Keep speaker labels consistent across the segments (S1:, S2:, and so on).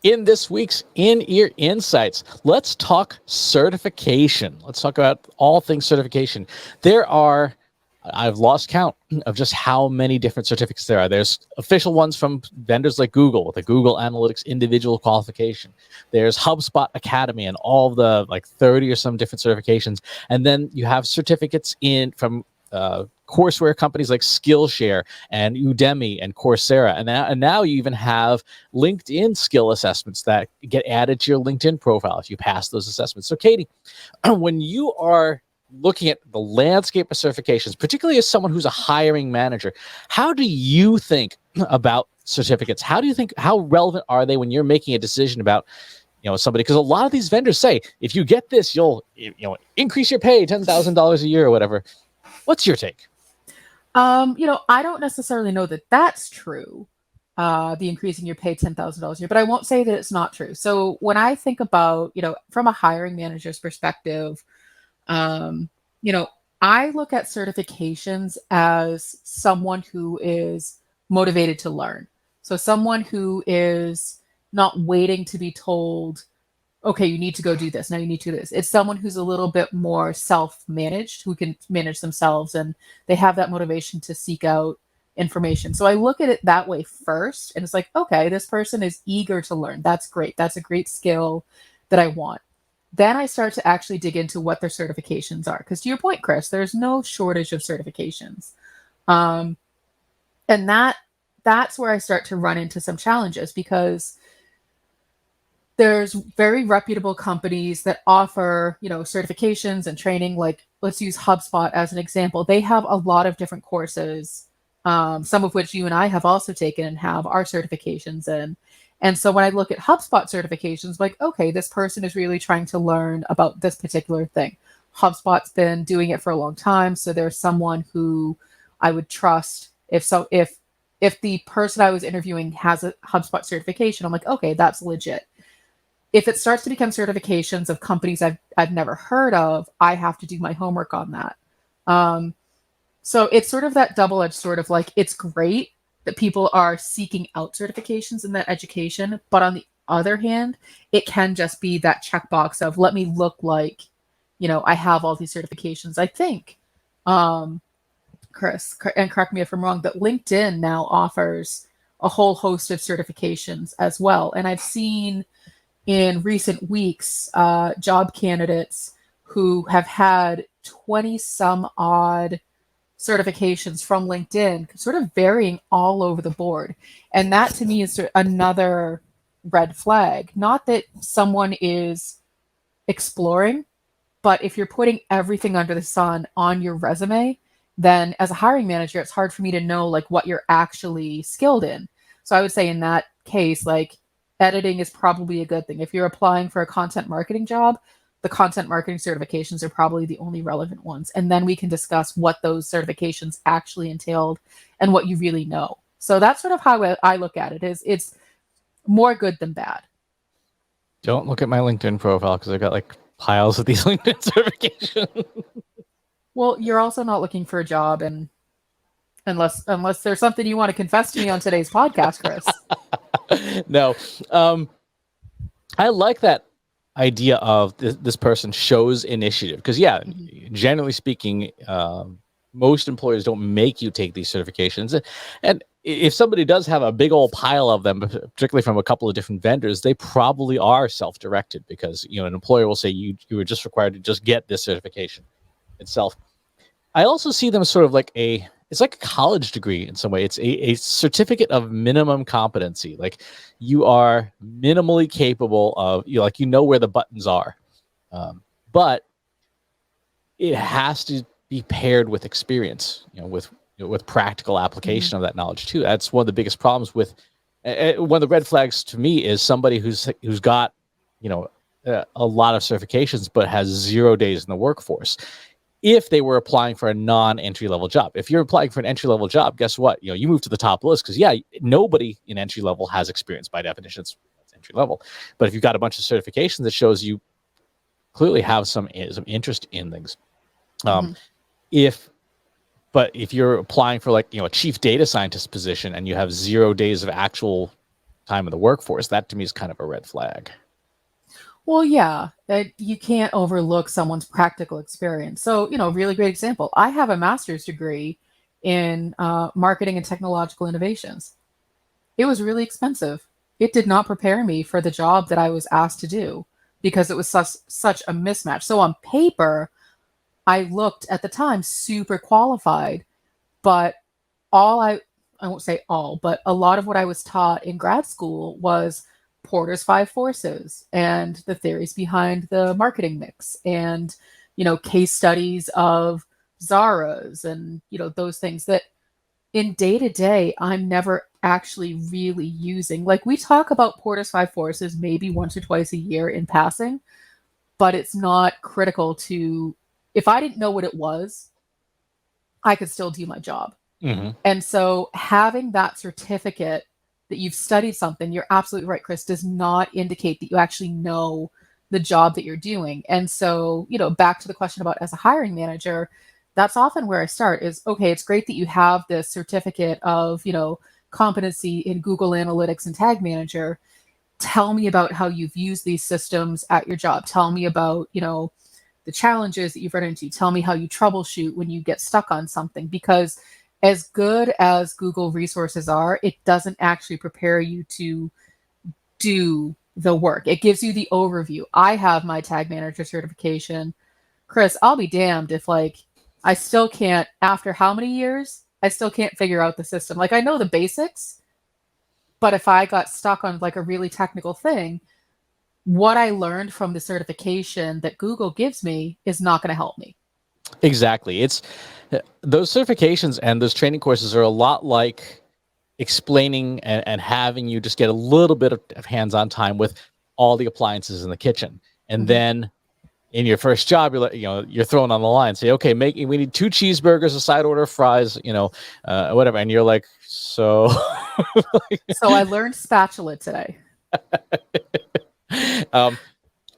S1: In this week's In-Ear Insights, let's talk certification. Let's talk about all things certification. I've lost count of just how many different certificates there are. There's official ones from vendors like Google with the Google Analytics individual qualification. There's HubSpot Academy and all the 30 or some different certifications. And then you have certificates from courseware companies like Skillshare and Udemy and Coursera. And now you even have LinkedIn skill assessments that get added to your LinkedIn profile if you pass those assessments. So Katie, when you are looking at the landscape of certifications, particularly as someone who's a hiring manager, how do you think about certificates? How relevant are they when you're making a decision about somebody? Because a lot of these vendors say, if you get this, you'll increase your pay $10,000 a year or whatever. What's your take?
S2: I don't necessarily know that that's true, the increasing your pay $10,000 a year, but I won't say that it's not true. So when I think about, from a hiring manager's perspective, I look at certifications as someone who is motivated to learn. So someone who is not waiting to be told, okay, you need to go do this. Now you need to do this. It's someone who's a little bit more self-managed, who can manage themselves, and they have that motivation to seek out information. So I look at it that way first, and it's like, okay, this person is eager to learn. That's great. That's a great skill that I want. Then I start to actually dig into what their certifications are. Because to your point, Chris, there's no shortage of certifications. And that's where I start to run into some challenges, because there's very reputable companies that offer, certifications and training. Like, let's use HubSpot as an example. They have a lot of different courses, some of which you and I have also taken and have our certifications in. And so when I look at HubSpot certifications, like, okay, this person is really trying to learn about this particular thing. HubSpot's been doing it for a long time, so there's someone who I would trust. If the person I was interviewing has a HubSpot certification, I'm like, okay, that's legit. If it starts to become certifications of companies I've never heard of, I have to do my homework on that. So it's sort of that double-edged sword of it's great that people are seeking out certifications in that education, but on the other hand, it can just be that checkbox of, let me look like, I have all these certifications. I think, Chris, and correct me if I'm wrong, that LinkedIn now offers a whole host of certifications as well. And I've seen in recent weeks, job candidates who have had 20 some odd certifications from LinkedIn, sort of varying all over the board. And that to me is another red flag. Not that someone is exploring, but if you're putting everything under the sun on your resume, then as a hiring manager, it's hard for me to know what you're actually skilled in. So I would say in that case, editing is probably a good thing. If you're applying for a content marketing job, the content marketing certifications are probably the only relevant ones. And then we can discuss what those certifications actually entailed and what you really know. So that's sort of how I look at it. It's more good than bad.
S1: Don't look at my LinkedIn profile, because I've got piles of these LinkedIn certifications.
S2: Well, you're also not looking for a job, and unless there's something you want to confess to me on today's podcast, Chris.
S1: No. I like that idea of this person shows initiative, because generally speaking, most employers don't make you take these certifications, and if somebody does have a big old pile of them, particularly from a couple of different vendors, they probably are self-directed, because an employer will say you are just required to just get this certification itself. I also see them sort of it's like a college degree in some way. It's a certificate of minimum competency. You are minimally capable of, you know where the buttons are. But it has to be paired with experience, with practical application of that knowledge too. That's one of the biggest problems with, one of the red flags to me is somebody who's got, a lot of certifications, but has 0 days in the workforce. If they were applying for a non-entry level job. If you're applying for an entry level job, guess what? You move to the top list, because nobody in entry level has experience by definition. It's entry level. But if you've got a bunch of certifications, that shows you clearly have some interest in things. If you're applying for a chief data scientist position and you have 0 days of actual time in the workforce, that to me is kind of a red flag.
S2: Well, yeah, you can't overlook someone's practical experience. So, really great example. I have a master's degree in marketing and technological innovations. It was really expensive. It did not prepare me for the job that I was asked to do because it was such a mismatch. So on paper, I looked at the time super qualified, but all I won't say all, but a lot of what I was taught in grad school was Porter's five forces and the theories behind the marketing mix and, case studies of Zara's and, those things that in day to day, I'm never actually really using. Like we talk about Porter's five forces maybe once or twice a year in passing, but it's not critical to, if I didn't know what it was, I could still do my job.
S1: Mm-hmm.
S2: And so having that certificate that you've studied something, you're absolutely right, Chris, does not indicate that you actually know the job that you're doing. And so, back to the question about as a hiring manager, that's often where I start is, okay, it's great that you have this certificate of, competency in Google Analytics and Tag Manager. Tell me about how you've used these systems at your job. Tell me about, the challenges that you've run into. Tell me how you troubleshoot when you get stuck on something, because as good as Google resources are, it doesn't actually prepare you to do the work. It gives you the overview. I have my tag manager certification. Chris, I'll be damned if I still can't, after how many years, I still can't figure out the system. Like I know the basics, but if I got stuck on a really technical thing, what I learned from the certification that Google gives me is not going to help me.
S1: Exactly. It's those certifications and those training courses are a lot like explaining and having you just get a little bit of hands-on time with all the appliances in the kitchen. And then in your first job, you're throwing on the line, say, okay, we need 2 cheeseburgers, a side order of fries, whatever. And you're like, so.
S2: So I learned spatula today.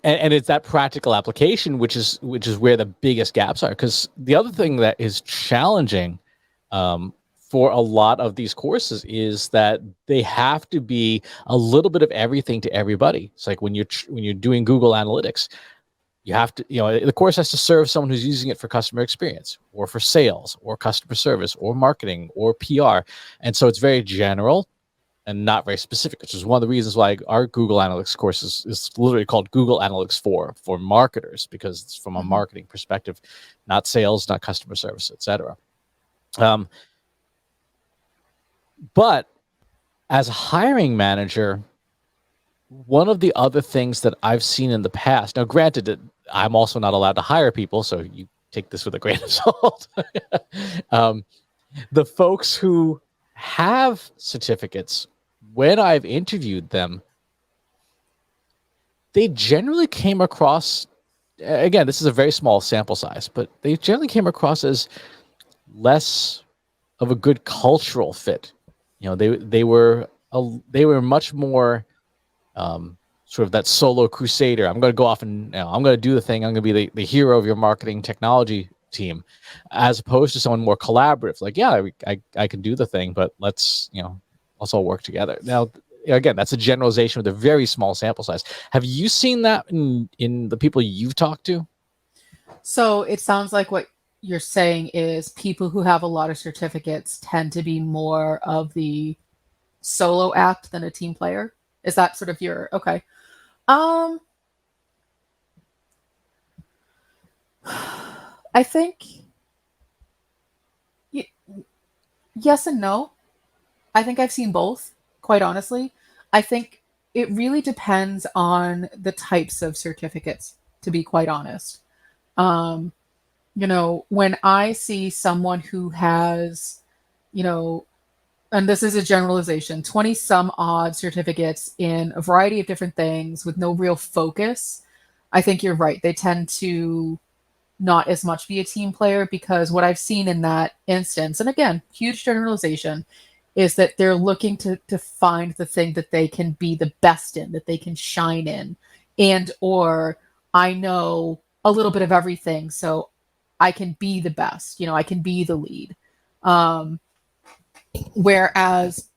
S1: And it's that practical application, which is where the biggest gaps are. Because the other thing that is challenging for a lot of these courses is that they have to be a little bit of everything to everybody. It's like when you're doing Google Analytics, you have to, the course has to serve someone who's using it for customer experience or for sales or customer service or marketing or PR. And so it's very general and not very specific, which is one of the reasons why our Google Analytics course is literally called Google Analytics for marketers, because it's from a marketing perspective, not sales, not customer service, etc. But as a hiring manager, one of the other things that I've seen in the past, now granted that I'm also not allowed to hire people, so you take this with a grain of salt. The folks who have certificates, when I've interviewed them, they generally came across, again, this is a very small sample size, but they generally came across as less of a good cultural fit. They were much more sort of that solo crusader. I'm going to go off and I'm going to do the thing. I'm going to be the hero of your marketing technology team, as opposed to someone more collaborative. Like, yeah, I can do the thing, but let's all work together. Now, again, that's a generalization with a very small sample size. Have you seen that in the people you've talked to?
S2: So it sounds like what you're saying is people who have a lot of certificates tend to be more of the solo act than a team player. Is that sort of your okay? I think yes and no. I think I've seen both, quite honestly. I think it really depends on the types of certificates, to be quite honest. When I see someone who has, and this is a generalization, 20 some odd certificates in a variety of different things with no real focus, I think you're right. They tend to not as much be a team player, because what I've seen in that instance, and again, huge generalization, is that they're looking to find the thing that they can be the best in, that they can shine in, and or I know a little bit of everything, so I can be the best, I can be the lead. Whereas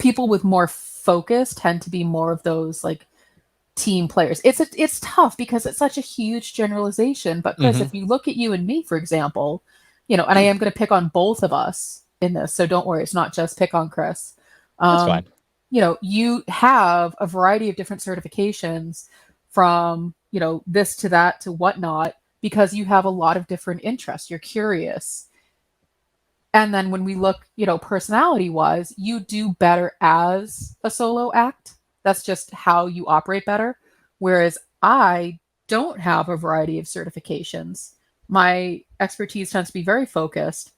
S2: people with more focus tend to be more of those like team players. It's tough because it's such a huge generalization. But Chris, if you look at you and me, for example, and I am going to pick on both of us in this, so don't worry, it's not just pick on Chris.
S1: That's fine.
S2: You have a variety of different certifications from, this to that to whatnot, because you have a lot of different interests. You're curious. And then when we look, personality wise, you do better as a solo act. That's just how you operate better. Whereas I don't have a variety of certifications. My expertise tends to be very focused.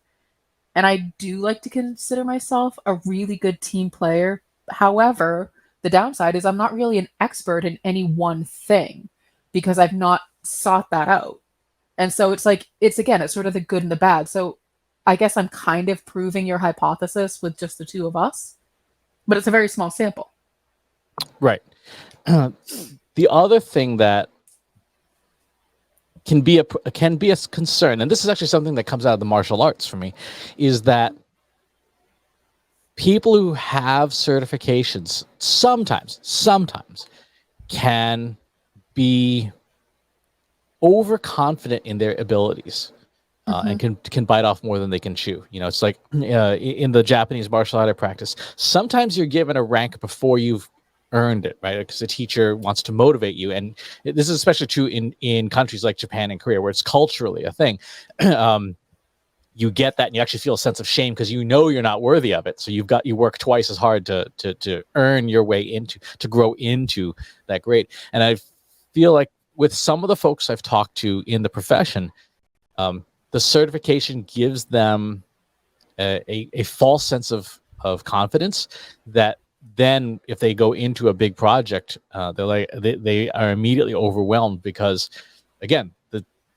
S2: And I do like to consider myself a really good team player. However, the downside is I'm not really an expert in any one thing because I've not sought that out. And so it's sort of the good and the bad. So I guess I'm kind of proving your hypothesis with just the two of us, but it's a very small sample.
S1: Right. The other thing that can be a concern, and this is actually something that comes out of the martial arts for me, is that people who have certifications sometimes can be overconfident in their abilities. And can bite off more than they can chew. It's like in the Japanese martial art I practice, sometimes you're given a rank before you've earned it, right? Because the teacher wants to motivate you. And this is especially true in countries like Japan and Korea, where it's culturally a thing. You get that and you actually feel a sense of shame because you're not worthy of it. So you work twice as hard to earn your way to grow into that grade. And I feel like with some of the folks I've talked to in the profession, the certification gives them a false sense of confidence that then if they go into a big project, they are immediately overwhelmed because, again,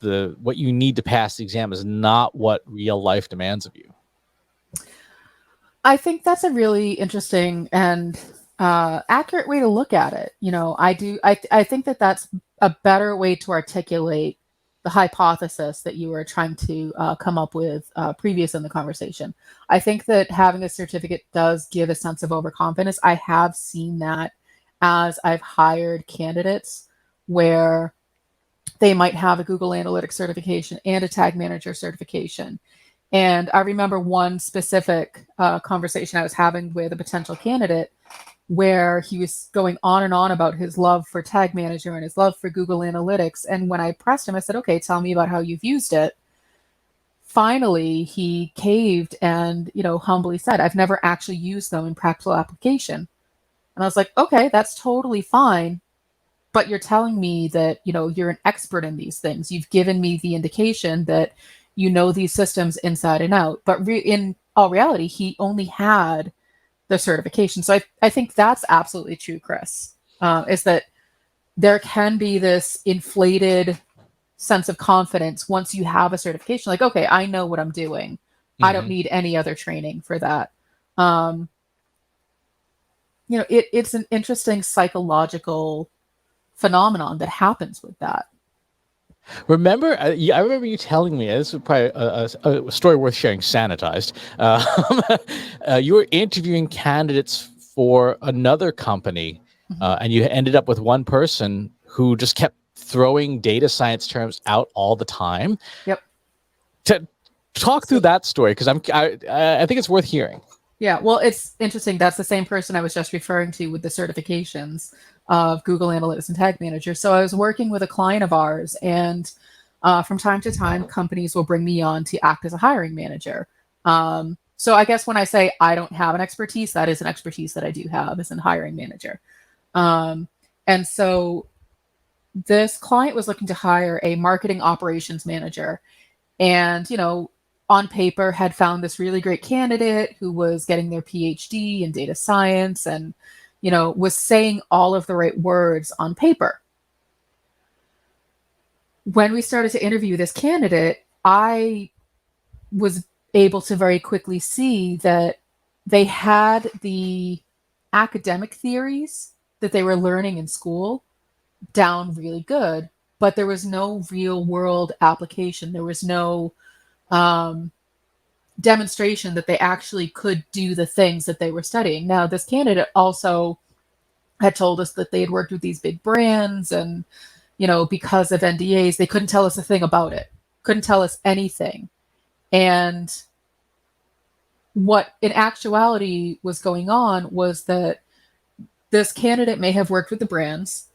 S1: the what you need to pass the exam is not what real life demands of you.
S2: I think that's a really interesting and accurate way to look at it. I think that's a better way to articulate the hypothesis that you were trying to come up with previous in the conversation. I think that having a certificate does give a sense of overconfidence. I have seen that as I've hired candidates where they might have a Google Analytics certification and a Tag Manager certification. And I remember one specific conversation I was having with a potential candidate where he was going on and on about his love for Tag Manager and his love for Google Analytics. And when I pressed him, I said, okay, tell me about how you've used it. Finally, he caved and, humbly said, I've never actually used them in practical application. And I was like, okay, that's totally fine. But you're telling me that, you're an expert in these things. You've given me the indication that you know these systems inside and out. But in all reality, he only had the certification. So I think that's absolutely true, Chris, is that there can be this inflated sense of confidence once you have a certification. Like, okay, I know what I'm doing. I don't need any other training for that. It's an interesting psychological phenomenon that happens with that.
S1: Remember, I remember you telling me, this is probably a story worth sharing, sanitized. You were interviewing candidates for another company, and you ended up with one person who just kept throwing data science terms out all the time.
S2: Yep.
S1: To talk through that story, because I think it's worth hearing.
S2: Yeah, well, it's interesting. That's the same person I was just referring to with the certifications of Google Analytics and Tag Manager. So I was working with a client of ours, and from time to time, companies will bring me on to act as a hiring manager. So I guess when I say I don't have an expertise, that is an expertise that I do have as a hiring manager. And so this client was looking to hire a marketing operations manager, and, on paper had found this really great candidate who was getting their PhD in data science and, was saying all of the right words on paper. When we started to interview this candidate, I was able to very quickly see that they had the academic theories that they were learning in school down really good, but there was no real world application. There was no demonstration that they actually could do the things that they were studying. Now, this candidate also had told us that they had worked with these big brands, and because of NDAs, they couldn't tell us a thing about it, couldn't tell us anything. And what in actuality was going on was that this candidate may have worked with the brands,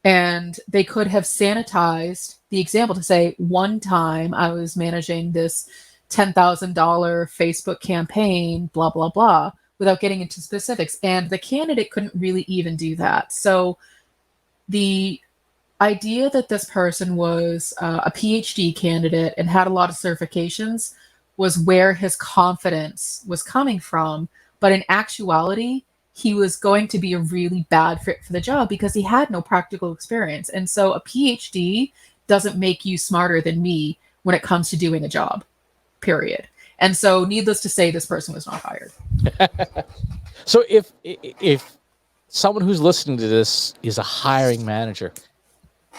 S2: and they could have sanitized the example to say, one time I was managing this $10,000 Facebook campaign, blah, blah, blah, without getting into specifics. And the candidate couldn't really even do that. So the idea that this person was a PhD candidate and had a lot of certifications was where his confidence was coming from. But in actuality, he was going to be a really bad fit for the job because he had no practical experience. And so a PhD doesn't make you smarter than me when it comes to doing a job, period. And so needless to say, this person was not hired.
S1: So if someone who's listening to this is a hiring manager,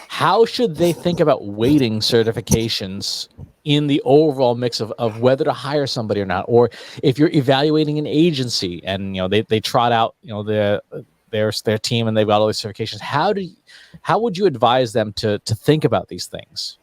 S1: how should they think about weighting certifications in the overall mix of whether to hire somebody or not? Or if you're evaluating an agency and they trot out their team and they've got all these certifications, how would you advise them to think about these things?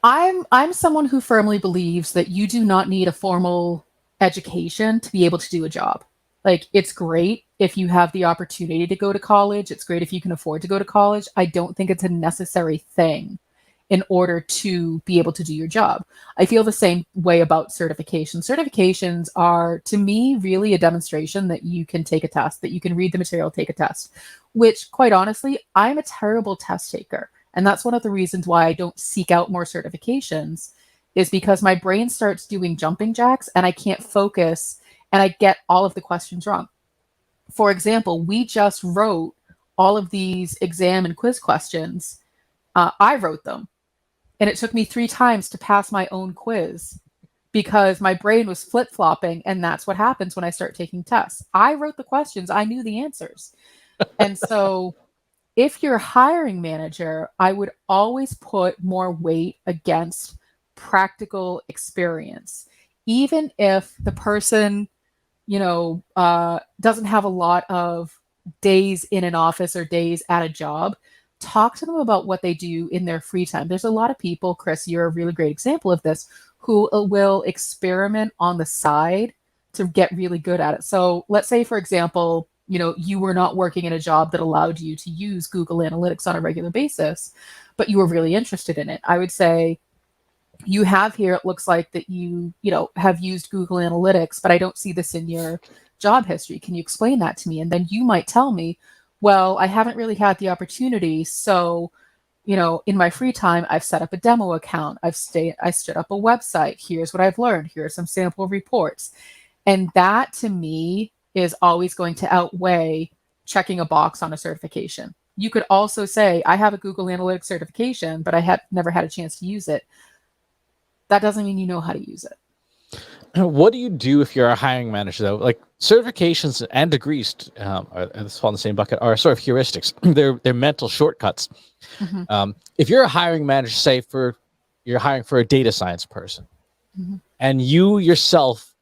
S2: I'm someone who firmly believes that you do not need a formal education to be able to do a job. Like, it's great if you have the opportunity to go to college. It's great if you can afford to go to college. I don't think it's a necessary thing in order to be able to do your job. I feel the same way about certifications. Certifications are, to me, really a demonstration that you can take a test, that you can read the material, take a test, which, quite honestly, I'm a terrible test taker. And that's one of the reasons why I don't seek out more certifications, is because my brain starts doing jumping jacks and I can't focus and I get all of the questions wrong. For example, we just wrote all of these exam and quiz questions. I wrote them, and it took me 3 times to pass my own quiz because my brain was flip-flopping, and that's what happens when I start taking tests. I wrote the questions. I knew the answers. And so if you're a hiring manager, I would always put more weight against practical experience. Even if the person doesn't have a lot of days in an office or days at a job, talk to them about what they do in their free time. There's a lot of people, Chris, you're a really great example of this, who will experiment on the side to get really good at it. So let's say, for example, you were not working in a job that allowed you to use Google Analytics on a regular basis, but you were really interested in it. I would say, you have here, it looks like that you have used Google Analytics, but I don't see this in your job history. Can you explain that to me? And then you might tell me, well, I haven't really had the opportunity. So, in my free time, I've set up a demo account. I stood up a website. Here's what I've learned. Here are some sample reports. And that, to me, is always going to outweigh checking a box on a certification. You could also say, I have a Google Analytics certification, but I have never had a chance to use it. That doesn't mean you know how to use it.
S1: What do you do if you're a hiring manager, though? Like, certifications and degrees, fall in the same bucket, are sort of heuristics. They're mental shortcuts.
S2: Mm-hmm.
S1: If you're a hiring manager, say you're hiring for a data science person,
S2: mm-hmm.
S1: and you yourself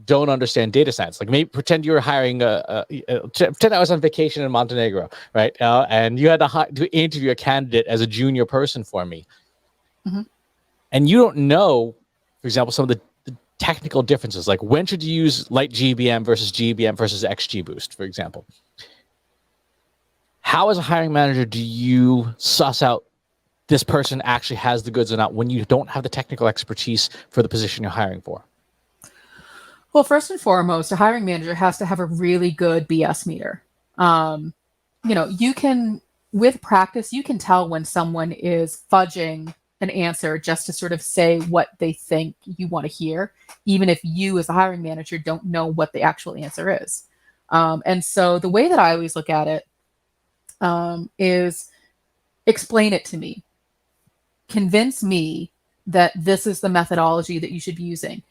S1: don't understand data science, like maybe pretend you were hiring pretend I was on vacation in Montenegro, right? And you had to interview a candidate as a junior person for me.
S2: Mm-hmm.
S1: And you don't know, for example, some of the technical differences, like when should you use light GBM versus XGBoost, for example. How, as a hiring manager, do you suss out this person actually has the goods or not when you don't have the technical expertise for the position you're hiring for?
S2: Well, first and foremost, a hiring manager has to have a really good BS meter. You can, with practice, you can tell when someone is fudging an answer just to sort of say what they think you want to hear, even if you as a hiring manager don't know what the actual answer is. And so the way that I always look at it is explain it to me. Convince me that this is the methodology that you should be using.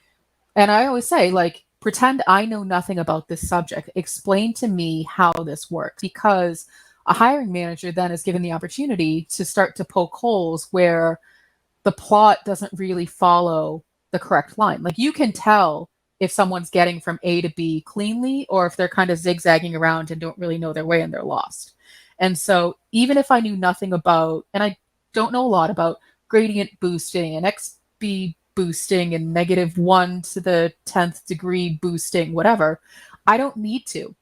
S2: And I always say, like, pretend I know nothing about this subject. Explain to me how this works, because a hiring manager then is given the opportunity to start to poke holes where the plot doesn't really follow the the correct line. Like you can tell if someone's getting from A to B cleanly or if they're kind of zigzagging around and don't really know their way and they're lost. And so even if I knew nothing about, and I don't know a lot about gradient boosting and XB boosting and -1 to the 10th degree boosting, whatever, I don't need to.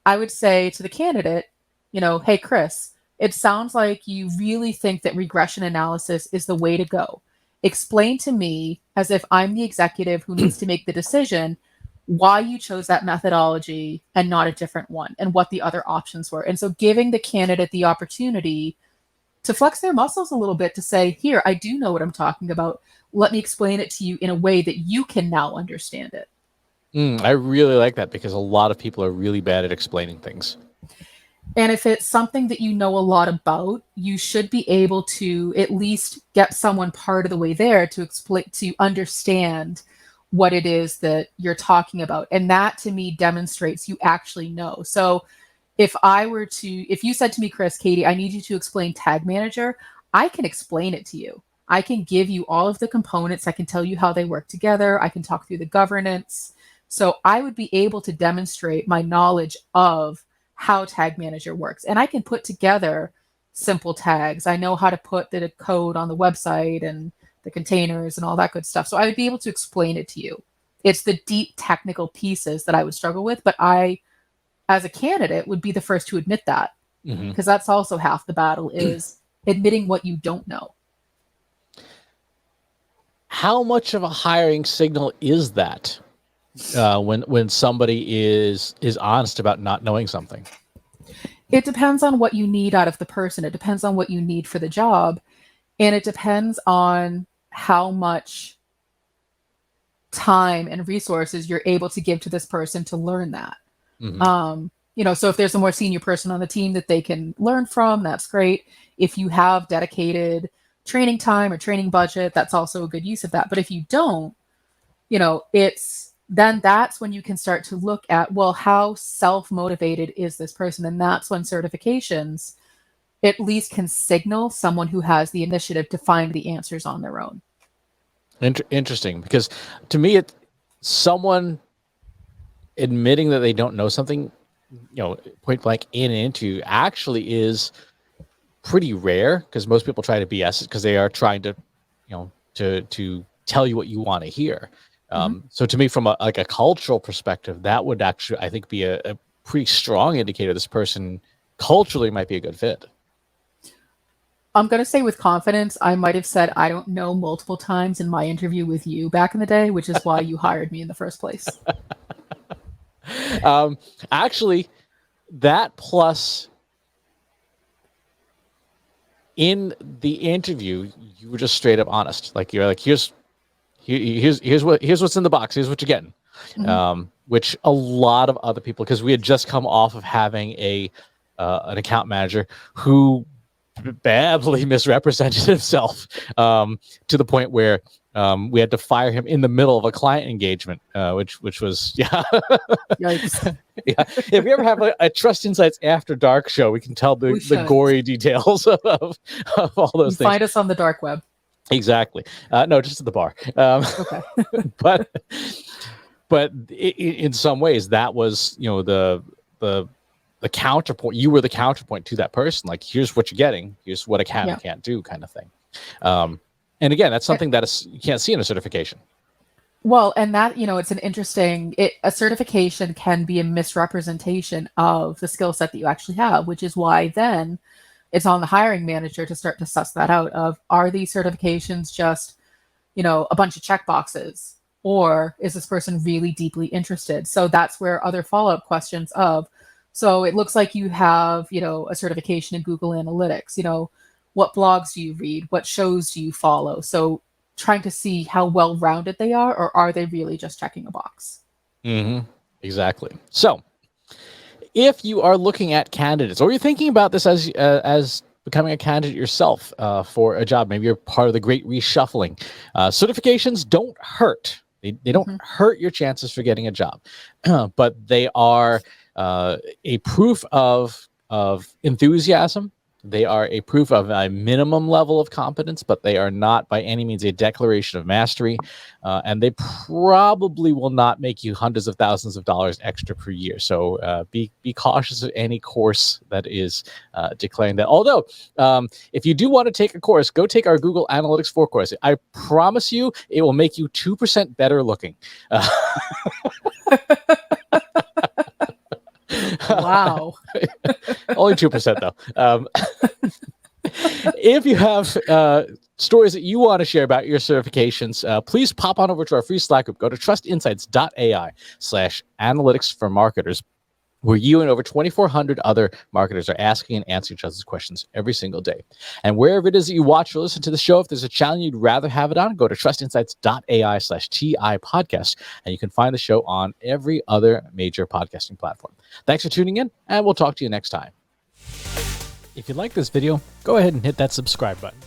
S2: I would say to the candidate, hey, Chris, it sounds like you really think that regression analysis is the way to go. Explain to me, as if I'm the executive who needs to make the decision, why you chose that methodology and not a different one and what the other options were. And so giving the candidate the opportunity to flex their muscles a little bit to say, here, I do know what I'm talking about. Let me explain it to you in a way that you can now understand it.
S1: I really like that because a lot of people are really bad at explaining things.
S2: And if it's something that you know a lot about, you should be able to at least get someone part of the way there to explain, to understand what it is that you're talking about. And that to me demonstrates you actually know. So if you said to me, Chris, Katie, I need you to explain Tag Manager, I can explain it to you. I can give you all of the components. I can tell you how they work together. I can talk through the governance. So I would be able to demonstrate my knowledge of how Tag Manager works. And I can put together simple tags. I know how to put the code on the website and the containers and all that good stuff. So I would be able to explain it to you. It's the deep technical pieces that I would struggle with, but I, as a candidate, would be the first to admit that, because that's also half the battle is admitting what you don't know.
S1: How much of a hiring signal is that? When somebody is honest about not knowing something?
S2: It depends on what you need out of the person. It depends on what you need for the job. And it depends on how much time and resources you're able to give to this person to learn that. So if there's a more senior person on the team that they can learn from, that's great. If you have dedicated training time or training budget, that's also a good use of that. But if you don't, then that's when you can start to look at, well, how self-motivated is this person? And that's when certifications at least can signal someone who has the initiative to find the answers on their own.
S1: Interesting, because to me, someone admitting that they don't know something, point blank in an interview actually is pretty rare, because most people try to BS it because they are trying to, to tell you what you want to hear. So to me, from a cultural perspective, that would actually, I think, be a pretty strong indicator this person culturally might be a good fit.
S2: I'm going to say with confidence, I might have said, I don't know multiple times in my interview with you back in the day, which is why you hired me in the first place.
S1: Actually, that plus in the interview, you were just straight up honest. Like, you're like, here's what's in the box. Here's what you're getting. Which a lot of other people, because we had just come off of having an account manager who badly misrepresented himself, to the point where we had to fire him in the middle of a client engagement, which was
S2: Yikes.
S1: Yeah. If we ever have a Trust Insights After Dark show, we can tell the gory details of all those things.
S2: Find us on the dark web.
S1: Exactly. No, just at the bar.
S2: Okay.
S1: but in some ways, that was, the counterpoint. You were the counterpoint to that person. Like, here's what you're getting. Here's what a can can't do, kind of thing. And again, that's something that you can't see in a certification.
S2: Well, and that, it's an interesting, a certification can be a misrepresentation of the skill set that you actually have, which is why then it's on the hiring manager to start to suss that out of, are these certifications just, a bunch of check boxes, or is this person really deeply interested? So that's where other follow-up questions of, so it looks like you have, a certification in Google Analytics, what blogs do you read? What shows do you follow? So trying to see how well-rounded they are, or are they really just checking a box?
S1: Exactly. So if you are looking at candidates, or you're thinking about this as becoming a candidate yourself for a job, maybe you're part of the great reshuffling, certifications don't hurt. They don't hurt your chances for getting a job, but they are a proof of enthusiasm, They are a proof of a minimum level of competence, but they are not by any means a declaration of mastery. And they probably will not make you hundreds of thousands of dollars extra per year. So be cautious of any course that is declaring that. Although, if you do want to take a course, go take our Google Analytics 4 course. I promise you, it will make you 2% better looking.
S2: Wow.
S1: Only 2% though. If you have stories that you want to share about your certifications, please pop on over to our free Slack group. Go to trustinsights.ai/analytics for marketers, where you and over 2,400 other marketers are asking and answering each other's questions every single day. And wherever it is that you watch or listen to the show, if there's a channel you'd rather have it on, go to trustinsights.ai/TI podcast, and you can find the show on every other major podcasting platform. Thanks for tuning in, and we'll talk to you next time. If you like this video, go ahead and hit that subscribe button.